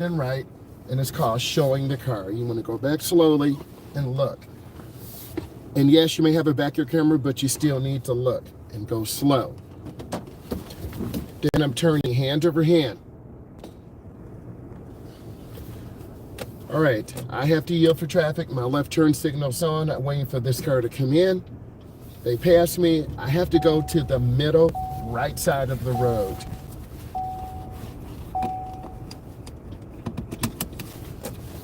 and right, and it's called showing the car. You want to go back slowly and look. And yes, you may have a backyard camera, but you still need to look and go slow. Then I'm turning hand over hand. All right, I have to yield for traffic. My left turn signal's on. I'm waiting for this car to come in. They pass me. I have to go to the middle right side of the road.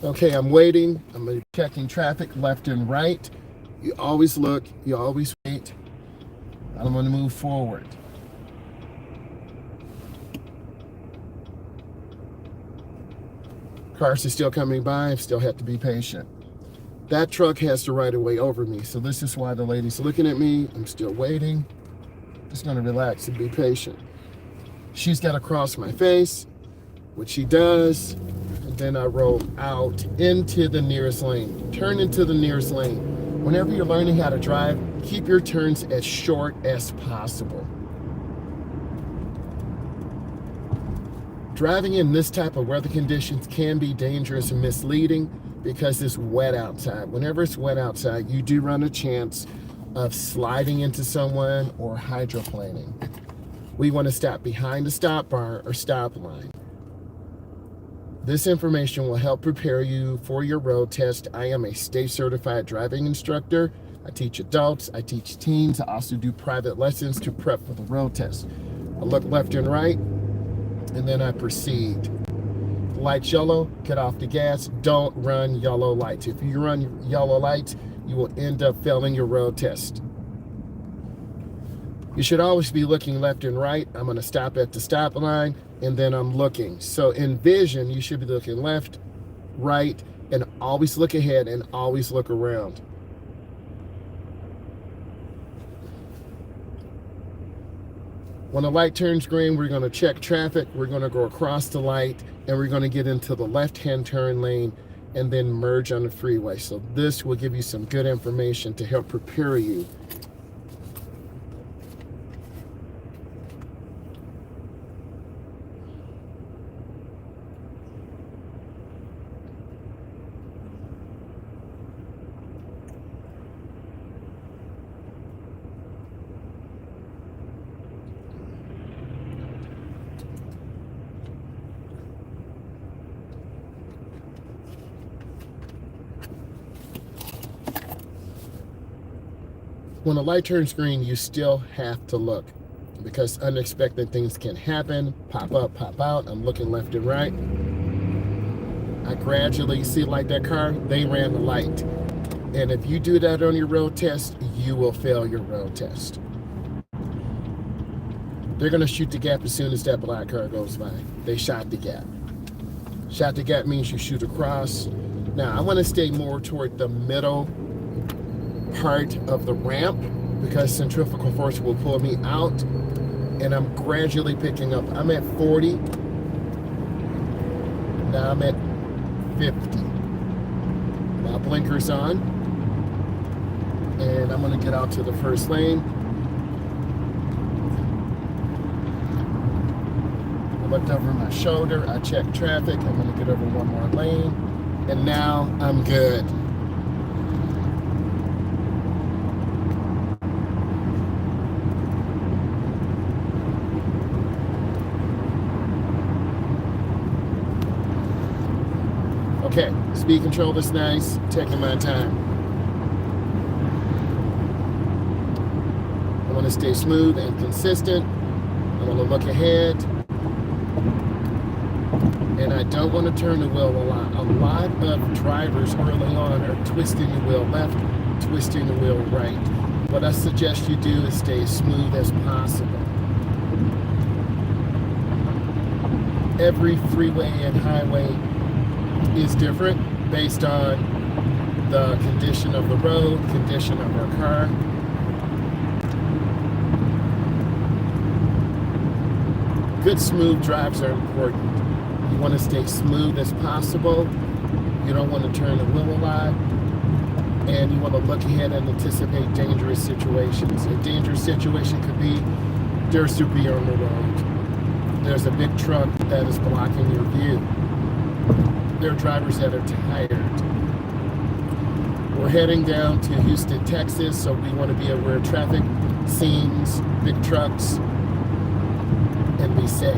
Okay, I'm waiting. I'm checking traffic left and right. You always look, you always wait. I'm going to move forward. Cars are still coming by. I still have to be patient. That truck has the right of way over me, so this is why the lady's looking at me. I'm still waiting. Just going to relax and be patient. She's got to cross my face, which she does, and then I roll out into the nearest lane. Turn into the nearest lane. Whenever you're learning how to drive, keep your turns as short as possible. Driving in this type of weather conditions can be dangerous and misleading because it's wet outside. Whenever it's wet outside, you do run a chance of sliding into someone or hydroplaning. We want to stop behind the stop bar or stop line. This information will help prepare you for your road test. I am a state certified driving instructor. I teach adults, I teach teens. I also do private lessons to prep for the road test. I look left and right, and then I proceed. The light's yellow, get off the gas. Don't run yellow lights. If you run yellow lights, you will end up failing your road test. You should always be looking left and right. I'm going to stop at the stop line, and then I'm looking. So in vision, you should be looking left, right, and always look ahead and always look around. When the light turns green, we're going to check traffic. We're going to go across the light, and we're going to get into the left-hand turn lane and then merge on the freeway. So this will give you some good information to help prepare you. When the light turns green, you still have to look because unexpected things can happen, pop up, pop out. I'm looking left and right. I gradually see like that car, they ran the light. And if you do that on your road test, you will fail your road test. They're gonna shoot the gap as soon as that black car goes by. They shot the gap. Shot the gap means you shoot across. Now I wanna stay more toward the middle part of the ramp because centrifugal force will pull me out, and I'm gradually picking up. I'm at 40, now I'm at 50. My blinker's on, and I'm gonna get out to the first lane. I looked over my shoulder, I checked traffic, I'm gonna get over one more lane, and now I'm good. Okay, speed control is nice, taking my time. I want to stay smooth and consistent. I want to look ahead. And I don't want to turn the wheel a lot. A lot of drivers early on are twisting the wheel left, twisting the wheel right. What I suggest you do is stay as smooth as possible. Every freeway and highway is different based on the condition of the road, condition of our car. Good smooth drives are important. You want to stay smooth as possible. You don't want to turn the wheel a lot. And you want to look ahead and anticipate dangerous situations. A dangerous situation could be there's debris on the road. There's a big truck that is blocking your view. They're drivers that are tired. We're heading down to Houston, Texas, so we want to be aware of traffic, scenes, big trucks, and be safe. I'm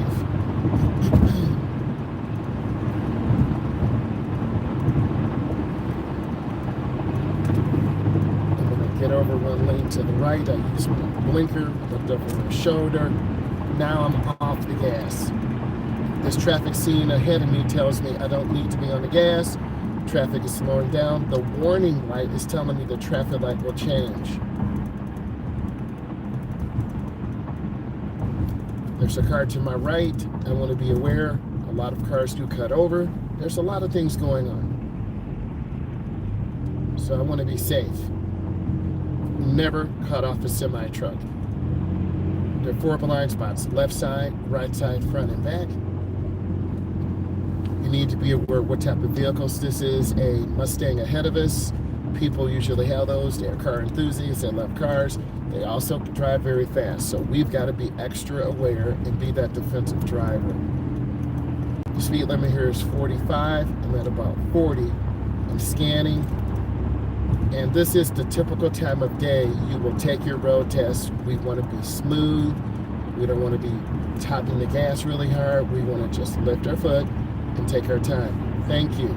going to get over one lane to the right. I use my blinker, looked over my shoulder. Now I'm off the gas. This traffic scene ahead of me tells me I don't need to be on the gas. Traffic is slowing down. The warning light is telling me the traffic light will change. There's a car to my right. I want to be aware. A lot of cars do cut over. There's a lot of things going on. So I want to be safe. Never cut off a semi-truck. There are 4 blind spots, left side, right side, front and back. You need to be aware what type of vehicles this is. A Mustang ahead of us. People usually have those. They're car enthusiasts. They love cars. They also drive very fast. So we've got to be extra aware and be that defensive driver. The speed limit here is 45. I'm at about 40. I'm scanning. And this is the typical time of day you will take your road test. We want to be smooth. We don't want to be topping the gas really hard. We want to just lift our foot and take our time. Thank you.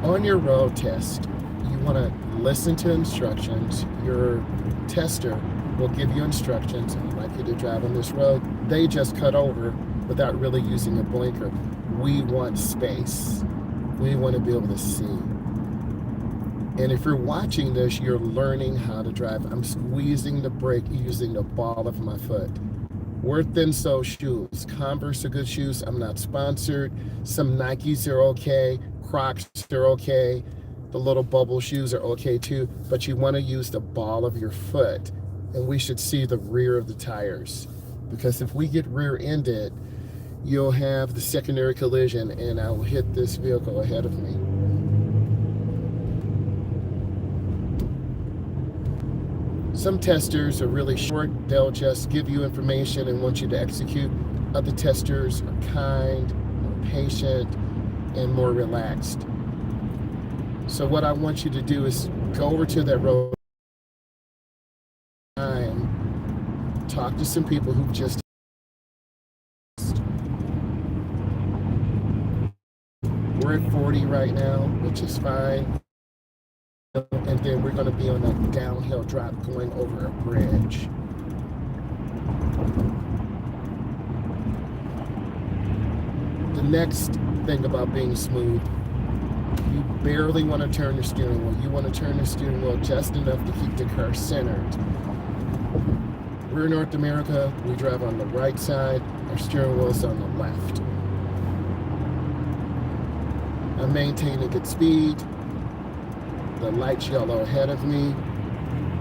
On your road test, you want to listen to instructions. Your tester will give you instructions. I'd like you to drive on this road. They just cut over without really using a blinker. We want space. We want to be able to see. And if you're watching this, you're learning how to drive. I'm squeezing the brake using the ball of my foot. We're thin sole shoes. Converse are good shoes. I'm not sponsored. Some Nikes are okay. Crocs are okay. The little bubble shoes are okay too. But you want to use the ball of your foot. And we should see the rear of the tires. Because if we get rear-ended, you'll have the secondary collision and I will hit this vehicle ahead of me. Some testers are really short. They'll just give you information and want you to execute. Other testers are kind, more patient, and more relaxed. So what I want you to do is go over to that road, talk to some people who've just we're at 40 right now, which is fine. And then we're going to be on that downhill drop going over a bridge. The next thing about being smooth, you barely want to turn the steering wheel. You want to turn the steering wheel just enough to keep the car centered. We're in North America. We drive on the right side. Our steering wheel is on the left. I'm maintaining good speed. The light's yellow ahead of me.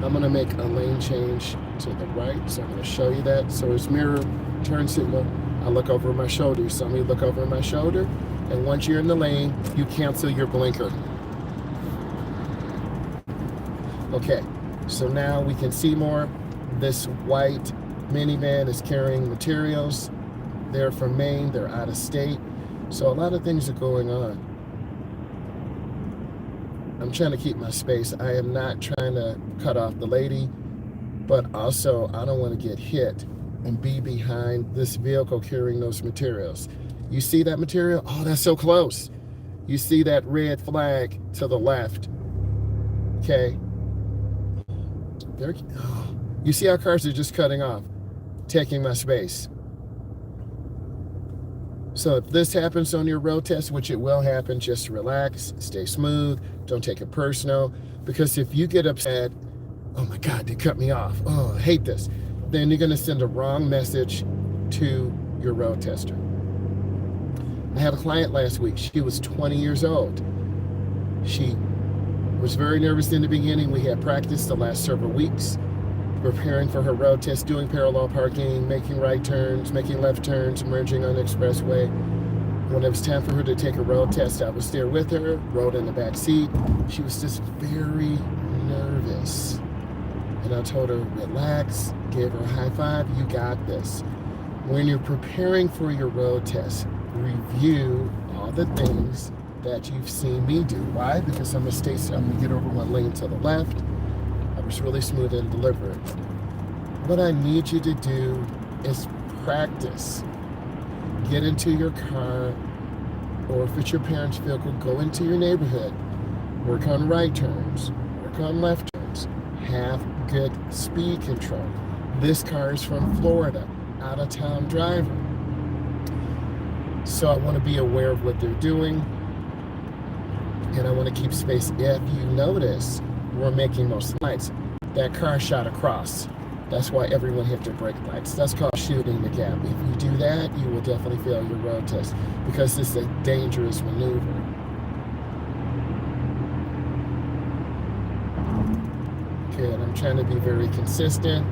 I'm going to make a lane change to the right, so I'm going to show you that. So it's mirror, turn signal. I look over my shoulder. You saw me look over my shoulder. And once you're in the lane, you cancel your blinker. Okay, so now we can see more. This white minivan is carrying materials. They're from Maine. They're out of state. So a lot of things are going on. I'm trying to keep my space. I am not trying to cut off the lady, but also I don't want to get hit and be behind this vehicle carrying those materials. You see that material? Oh, that's so close. You see that red flag to the left. Okay. There. Oh, you see how cars are just cutting off, taking my space. So if this happens on your road test, which it will happen, just relax, stay smooth, don't take it personal. Because if you get upset, oh my God, they cut me off, oh, I hate this, then you're gonna send a wrong message to your road tester. I had a client last week. She was 20 years old. She was very nervous in the beginning. We had practice the last several weeks, preparing for her road test, doing parallel parking, making right turns, making left turns, merging on the expressway. When it was time for her to take a road test, I was there with her, rode in the back seat. She was just very nervous. And I told her, relax, gave her a high five, you got this. When you're preparing for your road test, review all the things that you've seen me do. Why? Because I'm gonna get over one lane to the left. I was really smooth and deliberate. What I need you to do is practice. Get into your car, or if it's your parents' vehicle, go into your neighborhood. Work on right turns, work on left turns. Have good speed control. This car is from Florida, out-of-town driver. So I want to be aware of what they're doing, and I want to keep space. If you notice, we're making those lights. That car shot across. That's why everyone hit their brake lights. That's called shooting the gap. If you do that, you will definitely fail your road test, because this is a dangerous maneuver. Good. I'm trying to be very consistent,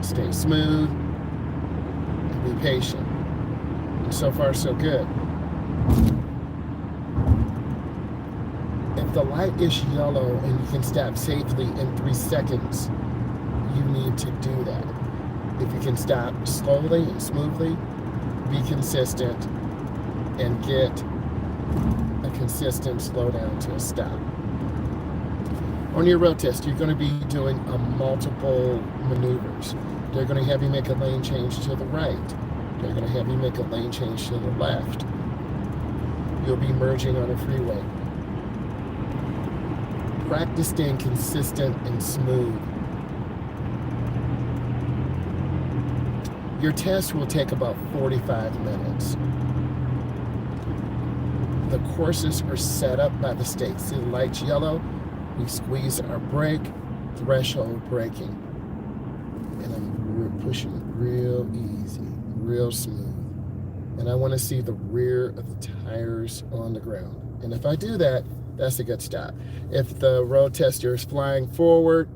stay smooth, and be patient. And so far, so good. If the light is yellow and you can stop safely in 3 seconds, you need to do that. If you can stop slowly and smoothly, be consistent, and get a consistent slowdown to a stop. On your road test, you're going to be doing multiple maneuvers. They're going to have you make a lane change to the right. They're going to have you make a lane change to the left. You'll be merging on a freeway. Practice staying consistent and smooth. Your test will take about 45 minutes. The courses are set up by the state. See the light's yellow? We squeeze our brake, threshold braking. And I'm pushing real easy, real smooth. And I want to see the rear of the tires on the ground. And if I do that, that's a good stop. If the road tester is flying forward,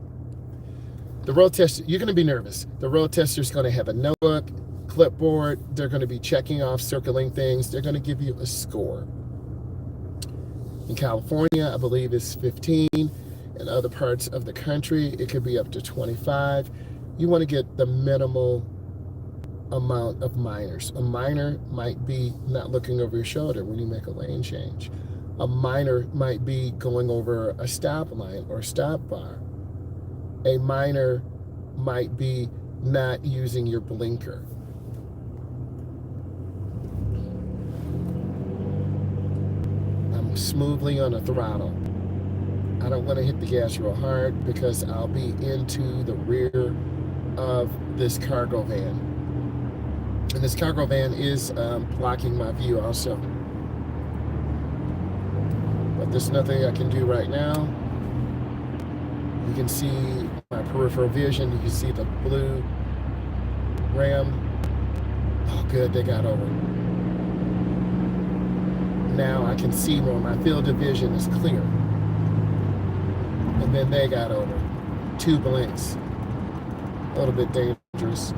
the road tester, you're going to be nervous. The road tester is going to have a notebook, clipboard. They're going to be checking off, circling things. They're going to give you a score. In California, I believe it's 15. In other parts of the country, it could be up to 25. You want to get the minimal amount of minors. A minor might be not looking over your shoulder when you make a lane change. A minor might be going over a stop line or stop bar. A minor might be not using your blinker. I'm smoothly on the throttle. I don't want to hit the gas real hard because I'll be into the rear of this cargo van. And this cargo van is blocking my view also. But there's nothing I can do right now. You can see my peripheral vision. You can see the blue Ram. Oh, good, they got over. Now I can see more. My field of vision is clear. And then they got over. 2 blinks. A little bit dangerous.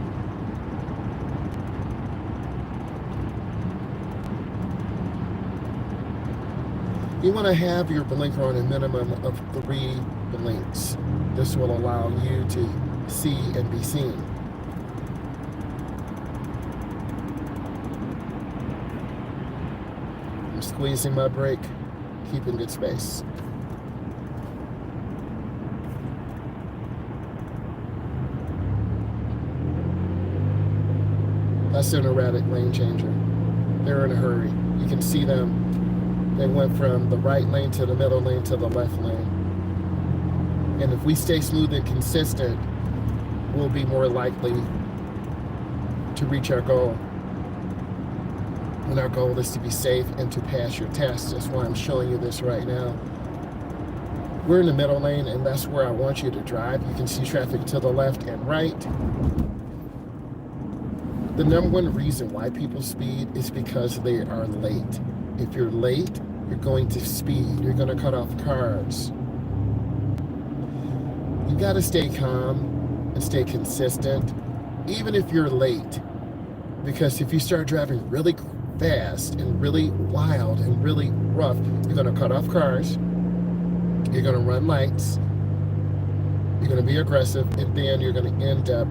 You want to have your blinker on a minimum of 3 blinks. This will allow you to see and be seen. I'm squeezing my brake, keeping good space. That's an erratic lane changer. They're in a hurry. You can see them. They went from the right lane to the middle lane to the left lane. And if we stay smooth and consistent, we'll be more likely to reach our goal. And our goal is to be safe and to pass your test. That's why I'm showing you this right now. We're in the middle lane, and that's where I want you to drive. You can see traffic to the left and right. The number one reason why people speed is because they are late. If you're late, you're going to speed. You're going to cut off cars. You got to stay calm and stay consistent, even if you're late. Because if you start driving really fast and really wild and really rough, you're going to cut off cars. You're going to run lights. You're going to be aggressive, and then you're going to end up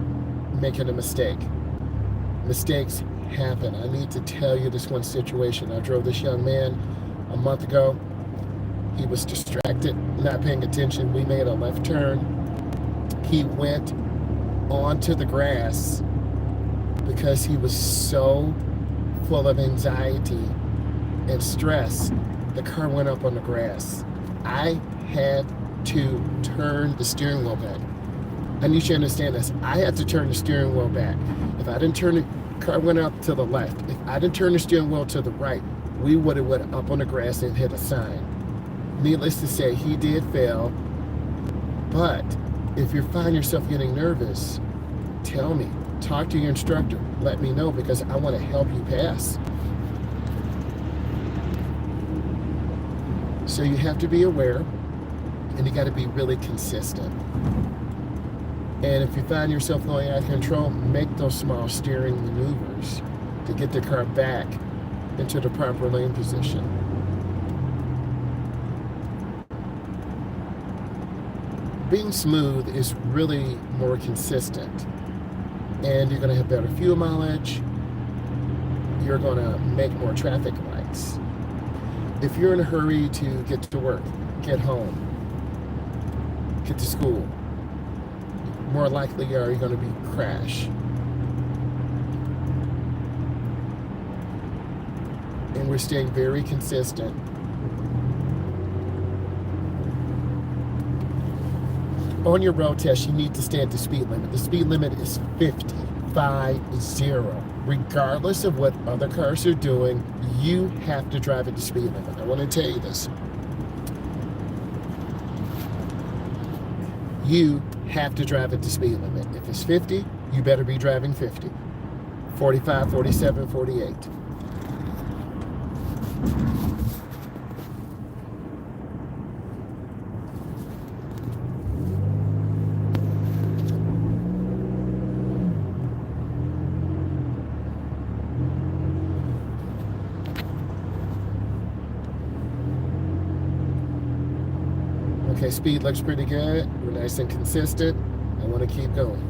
making a mistake. Mistakes happen. I need to tell you this one situation. I drove this young man a month ago. He was distracted, not paying attention. We made a left turn. He went onto the grass because he was so full of anxiety and stress. The car went up on the grass. I had to turn the steering wheel back. I need you to understand this. I had to turn the steering wheel back. If I didn't turn, the car went up to the left. If I didn't turn the steering wheel to the right, we would have went up on the grass and hit a sign. Needless to say, he did fail. But if you find yourself getting nervous, tell me. Talk to your instructor. Let me know, because I want to help you pass. So you have to be aware, and you got to be really consistent. And if you find yourself going out of control, make those small steering maneuvers to get the car back into the proper lane position. Being smooth is really more consistent, and you're going to have better fuel mileage. You're going to make more traffic lights. If you're in a hurry to get to work, get home, get to school, more likely are you going to be crash. And we're staying very consistent. On your road test, you need to stay at the speed limit. The speed limit is 50, 50. Regardless of what other cars are doing, you have to drive at the speed limit. I want to tell you this. You have to drive at the speed limit. If it's 50, you better be driving 50. 45, 47, 48. Okay, speed looks pretty good. We're nice and consistent. I want to keep going.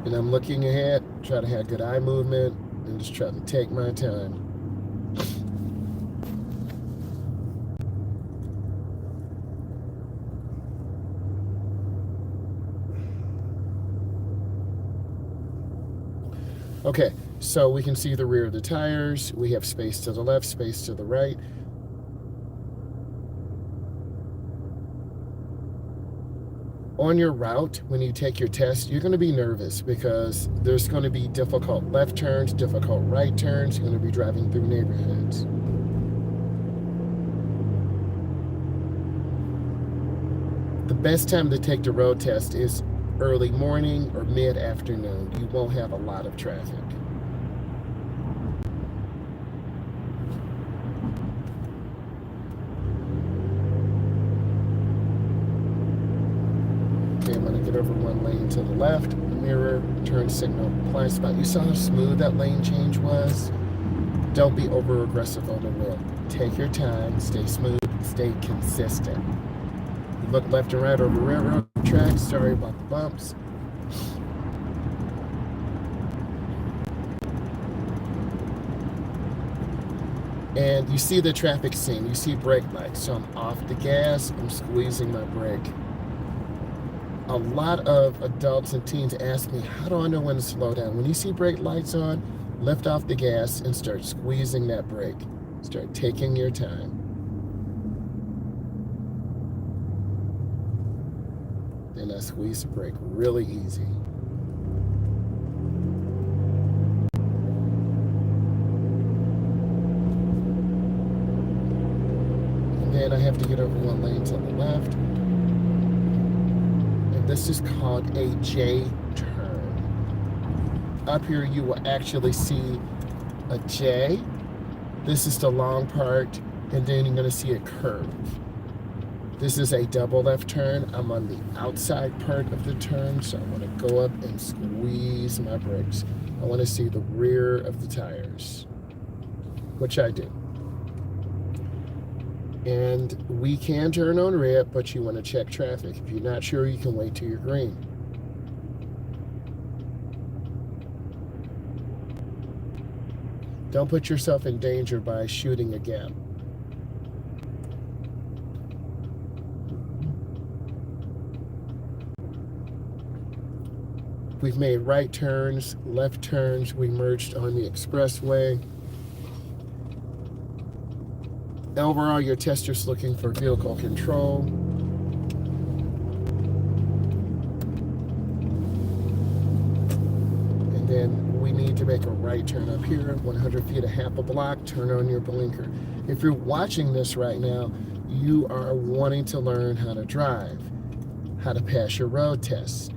And I'm looking ahead, try to have good eye movement, and just try to take my time. Okay, so we can see the rear of the tires. We have space to the left, space to the right. On your route, when you take your test, you're going to be nervous because there's going to be difficult left turns, difficult right turns. You're going to be driving through neighborhoods. The best time to take the road test is early morning or mid-afternoon. You won't have a lot of traffic. Okay, I'm gonna get over one lane to the left, mirror, turn signal, blind spot. You saw how smooth that lane change was? Don't be over aggressive on the wheel. Take your time, stay smooth, stay consistent. Look left and right over railroad tracks. Sorry about the bumps. And you see the traffic scene. You see brake lights. So I'm off the gas. I'm squeezing my brake. A lot of adults and teens ask me, how do I know when to slow down? When you see brake lights on, lift off the gas and start squeezing that brake. Start taking your time. And I squeeze the brake really easy. And then I have to get over one lane to the left. And this is called a J turn. Up here you will actually see a J. This is the long part, and then you're going to see a curve. This is a double left turn. I'm on the outside part of the turn, so I want to go up and squeeze my brakes. I want to see the rear of the tires. which I do. And we can turn on red, but you want to check traffic. If you're not sure, you can wait till you're green. Don't put yourself in danger by shooting a gap. We've made right turns, left turns. We merged on the expressway. Overall, your tester's looking for vehicle control. And then we need to make a right turn up here, 100 feet, a half a block, turn on your blinker. If you're watching this right now, you are wanting to learn how to drive, how to pass your road test.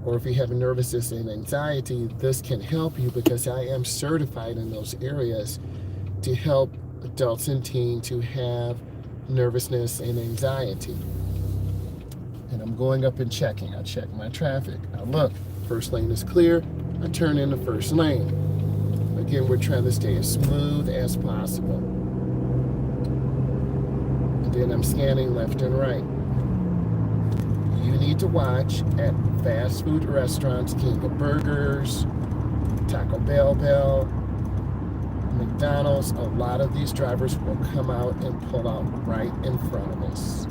Or if you have nervousness and anxiety, this can help you because I am certified in those areas to help adults and teens who have nervousness and anxiety. And I'm going up and checking. I check my traffic. I look, first lane is clear. I turn in the first lane. Again, we're trying to stay as smooth as possible. And then I'm scanning left and right. You need to watch at fast food restaurants, King of Burgers, Taco Bell, McDonald's. A lot of these drivers will come out and pull out right in front of us.